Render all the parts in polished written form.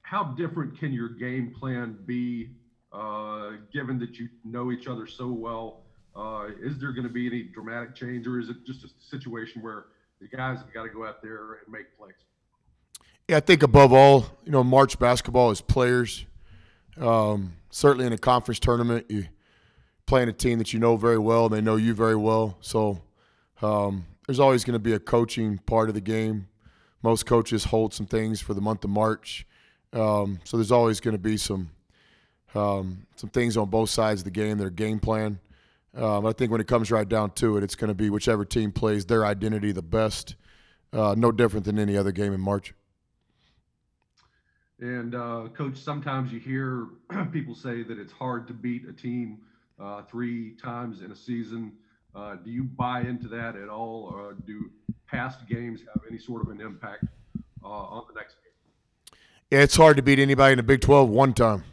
how different can your game plan be, given that you know each other so well? Is there going to be any dramatic change, or is it just a situation where the guys have got to go out there and make plays? Yeah, I think above all, March basketball is players. Certainly in a conference tournament, you playing a team that you know very well, and they know you very well. So there's always going to be a coaching part of the game. Most coaches hold some things for the month of March. So there's always going to be some things on both sides of the game, their game plan. I think when it comes right down to it, it's going to be whichever team plays their identity the best. No different than any other game in March. And Coach, sometimes you hear people say that it's hard to beat a team 3 times in a season. Do you buy into that at all? Or do past games have any sort of an impact on the next game? Yeah, it's hard to beat anybody in the Big 12 one time.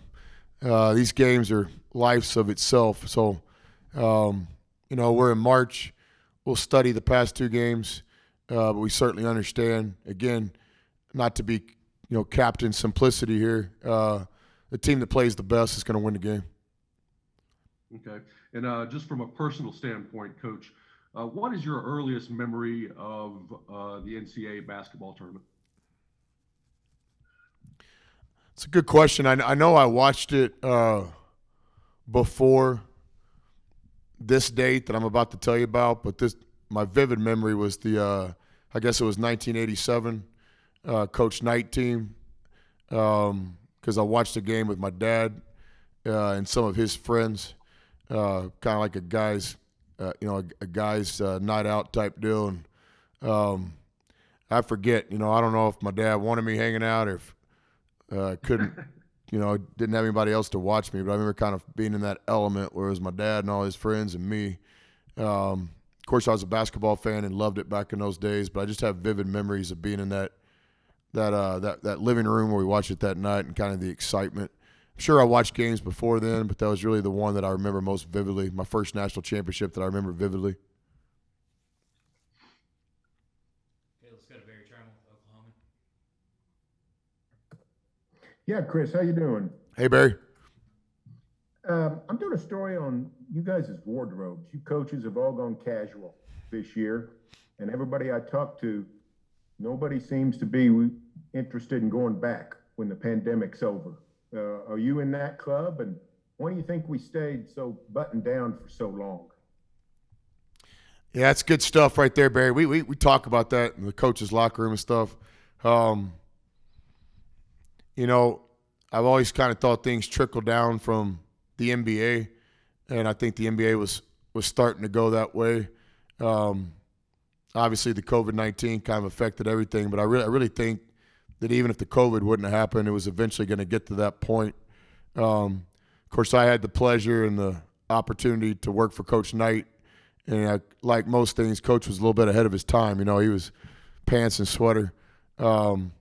These games are lives of itself. So, we're in March. We'll study the past 2 games, but we certainly understand, again, not to be captain simplicity here. The team that plays the best is going to win the game. Okay. And just from a personal standpoint, Coach, what is your earliest memory of the Ncaa basketball tournament? It's a good question. I know I watched it before this date that I'm about to tell you about, but my vivid memory was I guess it was 1987 Coach Knight team, because I watched a game with my dad and some of his friends, kind of like a guy's night out type deal. And I forget, I don't know if my dad wanted me hanging out or if couldn't, didn't have anybody else to watch me. But I remember kind of being in that element where it was my dad and all his friends and me. Of course, I was a basketball fan and loved it back in those days. But I just have vivid memories of being in that living room where we watched it that night and kind of the excitement. I'm sure I watched games before then, but that was really the one that I remember most vividly, my first national championship that I remember vividly. Okay, let's go to Barry Trammell, Oklahoma. Yeah, Chris, how you doing? Hey, Barry. I'm doing a story on you guys' wardrobes. You coaches have all gone casual this year, and everybody I talk to, nobody seems to be interested in going back when the pandemic's over. Are you in that club? And why do you think we stayed so buttoned down for so long? Yeah, that's good stuff right there, Barry. We talk about that in the coaches' locker room and stuff. I've always kind of thought things trickle down from the NBA, and I think the NBA was starting to go that way. Obviously, the COVID-19 kind of affected everything, but I really think that even if the COVID wouldn't have happened, it was eventually going to get to that point. Of course, I had the pleasure and the opportunity to work for Coach Knight, and like most things, Coach was a little bit ahead of his time. He was pants and sweater. I've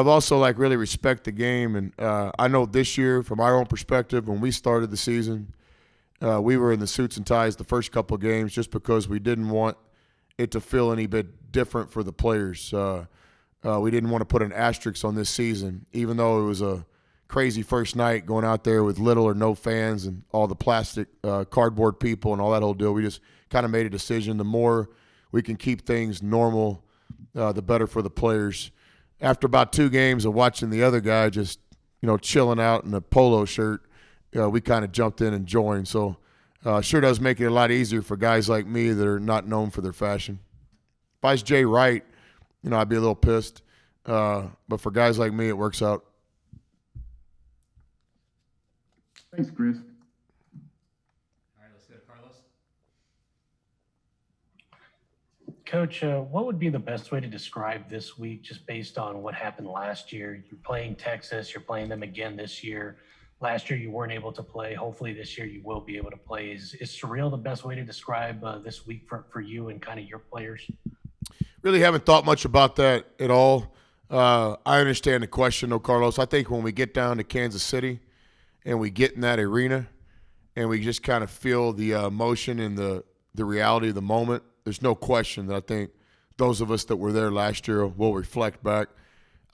also really respect the game, and I know this year, from our own perspective, when we started the season, we were in the suits and ties the first couple of games just because we didn't want it to feel any bit different for the players. We didn't want to put an asterisk on this season, even though it was a crazy first night going out there with little or no fans and all the plastic cardboard people and all that whole deal. We just kind of made a decision. The more we can keep things normal, the better for the players. After about 2 games of watching the other guy just, chilling out in a polo shirt, we kind of jumped in and joined. So sure does make it a lot easier for guys like me that are not known for their fashion. If I was Jay Wright, I'd be a little pissed. But for guys like me, it works out. Thanks, Chris. All right, let's go to Carlos. Coach, what would be the best way to describe this week just based on what happened last year? You're playing Texas, you're playing them again this year. Last year you weren't able to play. Hopefully this year you will be able to play. Is surreal the best way to describe this week for you and kind of your players? Really haven't thought much about that at all. I understand the question, though, Carlos. I think when we get down to Kansas City and we get in that arena and we just kind of feel the emotion and the reality of the moment, there's no question that I think those of us that were there last year will reflect back.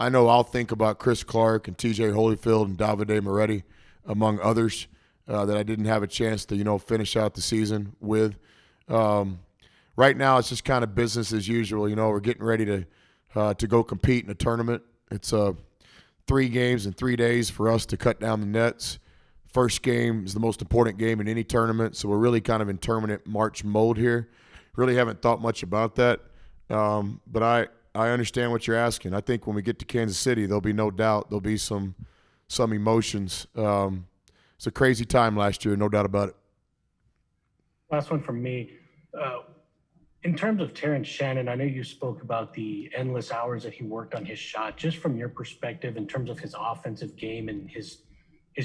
I know I'll think about Chris Clark and T.J. Holyfield and Davide Moretti, among others, that I didn't have a chance to, finish out the season with. Right now, it's just kind of business as usual. We're getting ready to go compete in a tournament. It's 3 games in 3 days for us to cut down the nets. First game is the most important game in any tournament, so we're really kind of in tournament March mode here. Really haven't thought much about that, but I understand what you're asking. I think when we get to Kansas City, there'll be no doubt there'll be some emotions. It's a crazy time last year, no doubt about it. Last one from me. In terms of Taryn Shannon, I know you spoke about the endless hours that he worked on his shot. Just from your perspective, in terms of his offensive game and his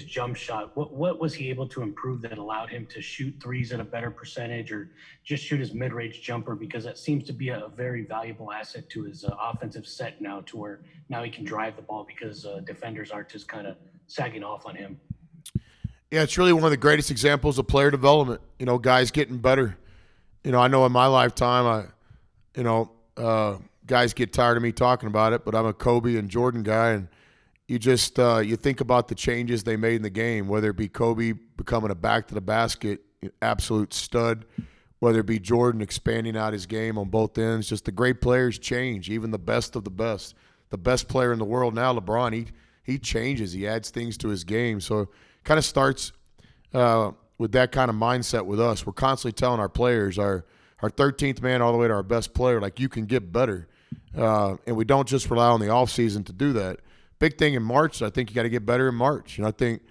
jump shot, what was he able to improve that allowed him to shoot threes at a better percentage, or just shoot his mid-range jumper? Because that seems to be a very valuable asset to his offensive set now, to where now he can drive the ball because defenders aren't just kind of sagging off on him. Yeah, it's really one of the greatest examples of player development. Guys getting better. I know in my lifetime, guys get tired of me talking about it, but I'm a Kobe and Jordan guy, and you just you think about the changes they made in the game, whether it be Kobe becoming a back to the basket absolute stud, whether it be Jordan expanding out his game on both ends. Just the great players change, even the best of the best. The best player in the world now, LeBron, he changes, he adds things to his game. So it kind of starts with that kind of mindset with us. We're constantly telling our players, our 13th man all the way to our best player, like, you can get better. And we don't just rely on the offseason to do that. Big thing in March, I think you got to get better in March. I think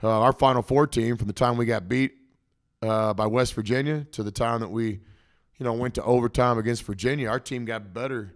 our Final Four team, from the time we got beat by West Virginia to the time that we, went to overtime against Virginia, our team got better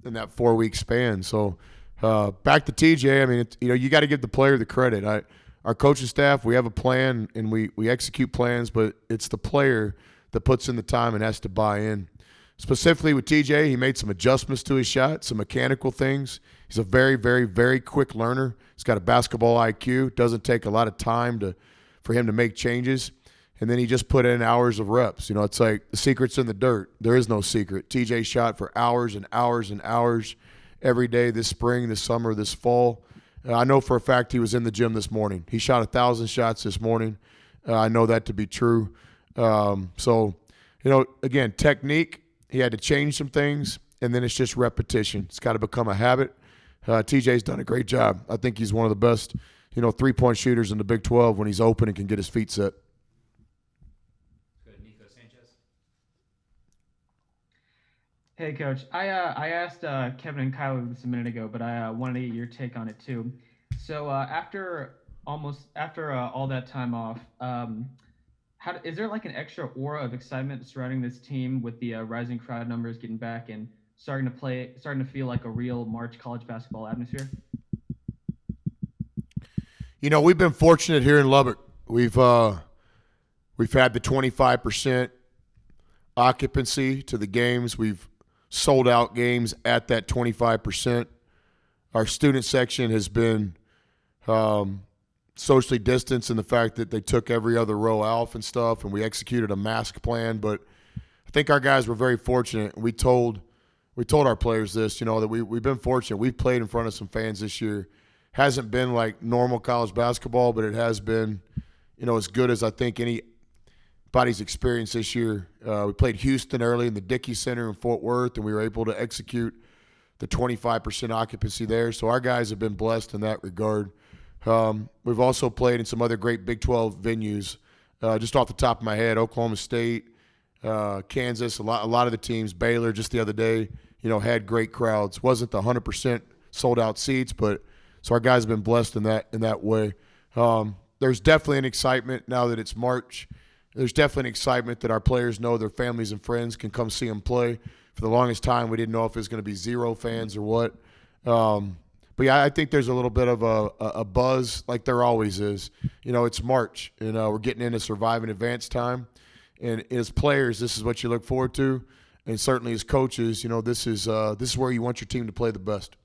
in that 4-week span. So back to TJ, I mean, you got to give the player the credit. Our coaching staff, we have a plan and we execute plans, but it's the player that puts in the time and has to buy in. Specifically with TJ, he made some adjustments to his shot, some mechanical things. He's a very, very, very quick learner. He's got a basketball IQ. It doesn't take a lot of time for him to make changes. And then he just put in hours of reps. It's like the secret's in the dirt. There is no secret. TJ shot for hours and hours and hours every day this spring, this summer, this fall. I know for a fact he was in the gym this morning. He shot 1,000 shots this morning. I know that to be true. So, again, technique, he had to change some things, and then it's just repetition. It's got to become a habit. TJ's done a great job. I think he's one of the best, three-point shooters in the Big 12 when he's open and can get his feet set. Good, Ncaa Sanchez. Hey, Coach. I asked Kevin and Kyler this a minute ago, but I wanted to get your take on it too. So after all that time off, is there like an extra aura of excitement surrounding this team with the rising crowd numbers, getting back and starting to feel like a real March college basketball atmosphere? We've been fortunate here in Lubbock. We've had the 25% occupancy to the games. We've sold out games at that 25%. Our student section has been socially distanced in the fact that they took every other row off and stuff, and we executed a mask plan. But I think our guys were very fortunate. We told our players this, that we've been fortunate. We've played in front of some fans this year. Hasn't been like normal college basketball, but it has been, as good as I think anybody's experience this year. We played Houston early in the Dickey Center in Fort Worth, and we were able to execute the 25% occupancy there. So our guys have been blessed in that regard. We've also played in some other great Big 12 venues. Just off the top of my head, Oklahoma State, Kansas, a lot of the teams, Baylor just the other day, had great crowds. Wasn't the 100% sold out seats, but so our guys have been blessed in that way. There's definitely an excitement now that it's March. There's definitely an excitement that our players know their families and friends can come see them play. For the longest time, we didn't know if it was going to be zero fans or what. But yeah, I think there's a little bit of a buzz, like there always is. It's March, and we're getting into surviving advance time. And as players, this is what you look forward to, and certainly as coaches, this is where you want your team to play the best.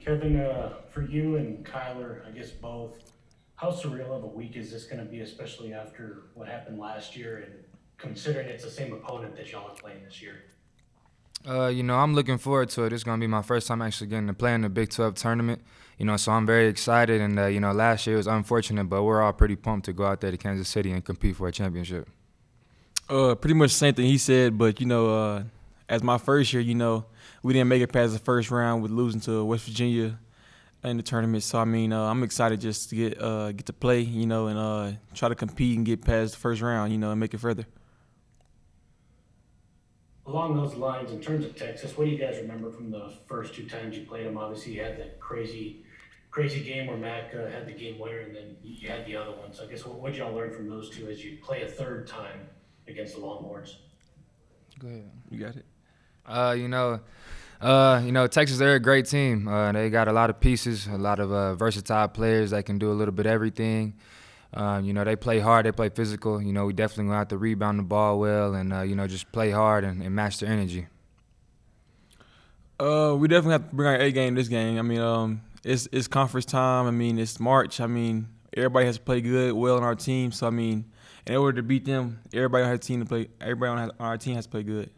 Kevin, for you and Kyler, I guess both, how surreal of a week is this going to be, especially after what happened last year, and considering it's the same opponent that y'all are playing this year? I'm looking forward to it. It's going to be my first time actually getting to play in the Big 12 tournament. So I'm very excited. And, last year was unfortunate, but we're all pretty pumped to go out there to Kansas City and compete for a championship. Pretty much the same thing he said, but, as my first year, we didn't make it past the first round with losing to West Virginia in the tournament. So, I'm excited just to get to play, and try to compete and get past the first round, and make it further. Along those lines, in terms of Texas, what do you guys remember from the first 2 times you played them? Obviously, you had that crazy game where Mac had the game winner, and then you had the other one. So I guess what did y'all learn from those two as you play a third time against the Longhorns? Go ahead. You got it. Texas, they're a great team. They got a lot of pieces, a lot of versatile players that can do a little bit of everything. They play hard, they play physical. We definitely going to have to rebound the ball well and, just play hard and match their energy. We definitely have to bring our A game this game. It's conference time. It's March. Everybody has to play good, well on our team. So, in order to beat them, everybody on our team has to play good.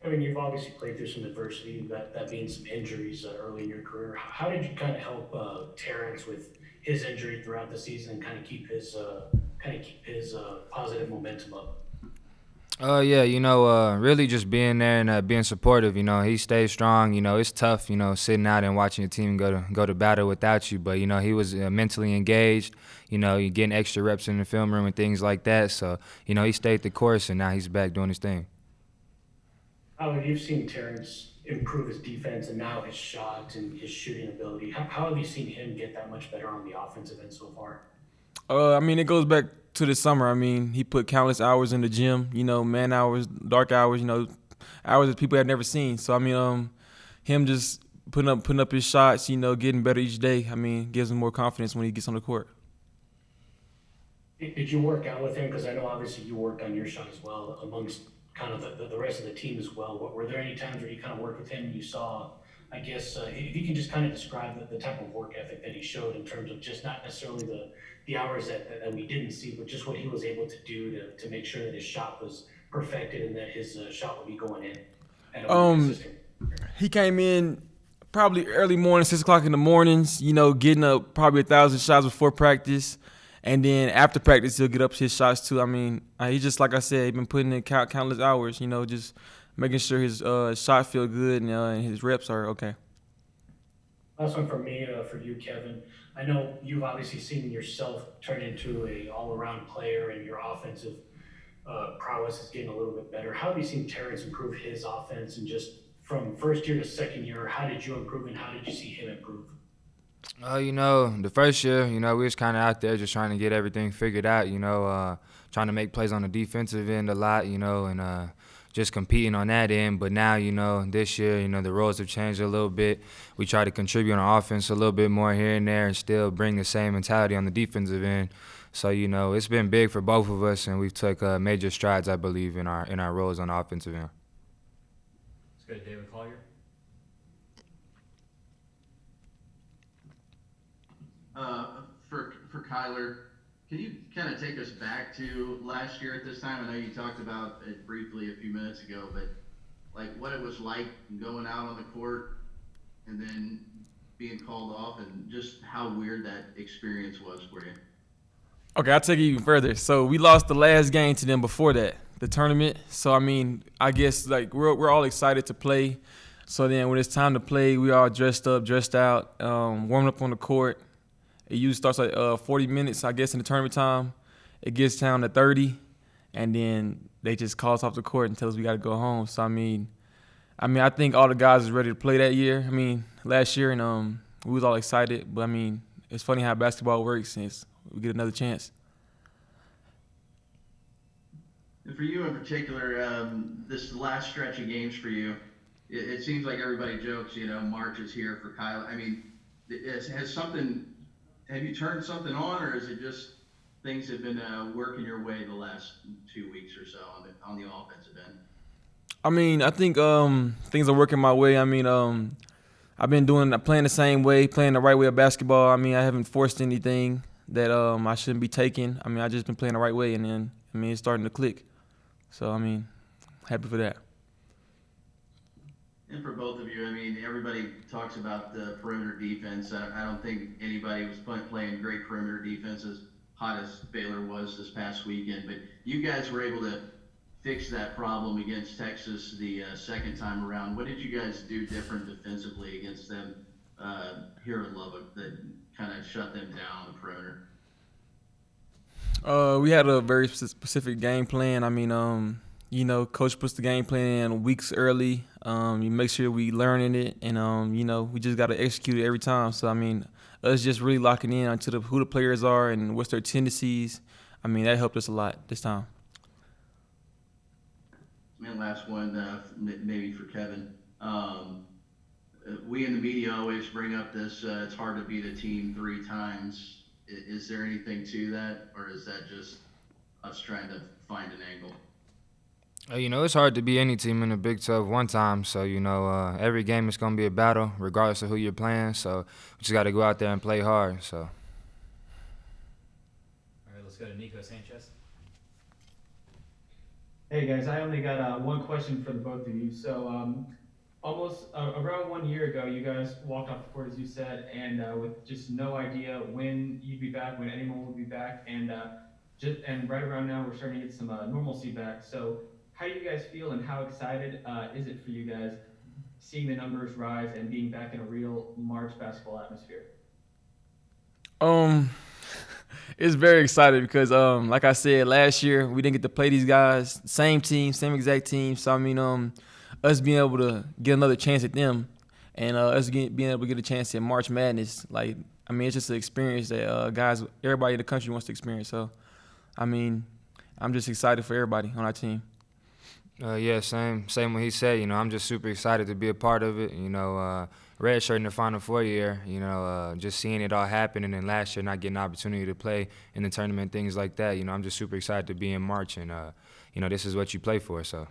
You've obviously played through some adversity, that being some injuries early in your career. How did you kind of help Terrence with his injury throughout the season and kind of keep his positive momentum up? Really just being there and being supportive. He stays strong. It's tough, sitting out and watching your team go to battle without you. But, he was mentally engaged. You're getting extra reps in the film room and things like that. So, he stayed the course, and now he's back doing his thing. You've seen Terrence improve his defense and now his shot and his shooting ability. How have you seen him get that much better on the offensive end so far? It goes back to the summer. He put countless hours in the gym, man hours, dark hours, hours that people have never seen. So, him just putting up his shots, getting better each day, gives him more confidence when he gets on the court. Did you work out with him? Because I know obviously you worked on your shot as well amongst kind of the rest of the team as well. Were there any times where you kind of worked with him and you saw, I guess, if you can just kind of describe the type of work ethic that he showed in terms of just not necessarily the hours that we didn't see, but just what he was able to do to make sure that his shot was perfected and that his shot would be going in. He came in probably early morning, 6 o'clock in the mornings, getting up probably 1,000 shots before practice. And then after practice, he'll get up his shots too. He just, like I said, he been putting in countless hours, just making sure his shot feel good and his reps are okay. Last one from me, for you, Kevin. I know you've obviously seen yourself turn into a all-around player and your offensive prowess is getting a little bit better. How have you seen Terrence improve his offense, and just from first year to second year, how did you improve and how did you see him improve? The first year, we was kind of out there just trying to get everything figured out, trying to make plays on the defensive end a lot, and just competing on that end. But now, this year, the roles have changed a little bit. We try to contribute on offense a little bit more here and there and still bring the same mentality on the defensive end. So, it's been big for both of us, and we've took major strides, I believe, in our roles on the offensive end. Let's go to David Collier. For Kyler, can you kind of take us back to last year at this time? I know you talked about it briefly a few minutes ago, but like what it was like going out on the court and then being called off, and just how weird that experience was for you. Okay, I'll take it even further. So we lost the last game to them before that, the tournament. So I guess like we're all excited to play. So then when it's time to play, we all dressed up, dressed out, warming up on the court. It usually starts at 40 minutes, I guess, in the tournament time. It gets down to 30, and then they just call us off the court and tell us we got to go home. So, I think all the guys is ready to play that year. Last year, and we was all excited. But, it's funny how basketball works since we get another chance. And for you in particular, this last stretch of games for you, it seems like everybody jokes, March is here for Kyler. Have you turned something on, or is it just things have been working your way the last 2 weeks or so on the offensive end? I think things are working my way. I've been playing the same way, playing the right way of basketball. I haven't forced anything that I shouldn't be taking. I just been playing the right way, and then it's starting to click. So happy for that. And for both of you, I mean, everybody talks about the perimeter defense. I don't think anybody was playing great perimeter defense as hot as Baylor was this past weekend. But you guys were able to fix that problem against Texas the second time around. What did you guys do different defensively against them here in Lubbock that kind of shut them down on the perimeter? We had a very specific game plan. I mean, you know, coach puts the game plan in weeks early. You make sure we learning it, and you know, we just got to execute it every time. So I mean, us just really locking in onto who the players are and what's their tendencies. I mean, that helped us a lot this time. And last one, maybe for Kevin. We in the media always bring up this, it's hard to beat a team 3 times. Is there anything to that, or is that just us trying to find an angle? You know, it's hard to beat any team in the Big 12 one time. So, you know, every game is going to be a battle, regardless of who you're playing. So, we just got to go out there and play hard. So. All right, let's go to Ncaa Sanchez. Hey guys, I only got one question for the both of you. So almost around 1 year ago, you guys walked off the court, as you said, and with just no idea when you'd be back, when anyone would be back, and right around now, we're starting to get some normalcy back. So how do you guys feel, and how excited is it for you guys seeing the numbers rise and being back in a real March basketball atmosphere? It's very exciting because, like I said, last year we didn't get to play these guys, same team, same exact team. So I mean, us being able to get another chance at them, and us being able to get a chance at March Madness, like, I mean, it's just an experience that everybody in the country wants to experience. So, I mean, I'm just excited for everybody on our team. Yeah, same what he said. You know, I'm just super excited to be a part of it. You know, redshirt in the Final Four year. You know, just seeing it all happen, and then last year not getting an opportunity to play in the tournament, things like that. You know, I'm just super excited to be in March, and you know, this is what you play for. So.